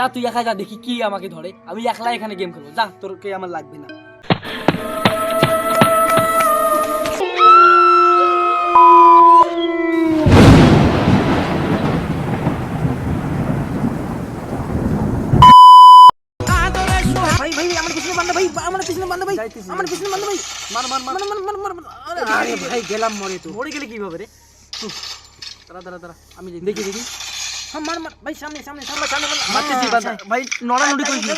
যা তুই একা যা, দেখি কি আমাকে ধরে। আমি একলা এখানে গেম খেলবো, যা, তোরকে আমার লাগবে না। ভাই ভাই আমার পিছনে বান্দা, ভাই আমার পিছনে বান্দা, ভাই আমার পিছনে বান্দা, ভাই মার মার মার মার মার মার মার। আরে ভাই গেলাম মরে। তো মরে গেলে কিভাবে রে? দাঁড়া দাঁড়া দাঁড়া, আমি দেখি দেখি। হ্যাঁ মার মার ভাই, সামনে সামনে সামনে সামনে মারতেছি বান্দা। ভাই নড়ানড়ি করিস না।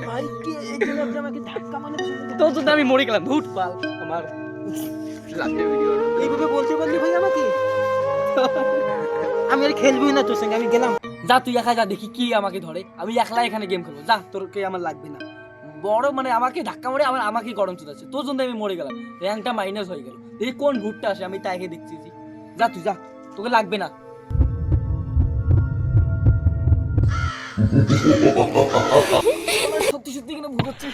ভাই কি এই জন্য আপনি আমাকে ধাক্কা মারলেন? তো তো আমি মরে গেলাম, ধুট পাল আমার লাস্টের ভিডিও। এইভাবে বলতে পারলি ভাই আমাকে? আমি আর খেলবই না তোর সঙ্গে, আমি গেলাম। যা তুই একা যা, দেখি কি আমাকে ধরে। আমি একলা এখানে গেম খেলবো, যা, তোরকে আমার লাগবে না। বড় মানে আমাকে ধাক্কা মারে, আমার আমাকে গরম চুদাচ্ছে, তোর জন্য আমি মরে গেলাম। র্যাঙ্কটা মাইনাস হয়ে গেল। দেখি কোন ভুটটা আসে, আমি তাকে দেখছি। যা তুই যা, তোকে লাগবে না। সত্যি সত্যি কিনা ভুল হচ্ছে।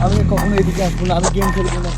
আমি কখনো এদিকে আসবো না, আমি গেম খেলবো না।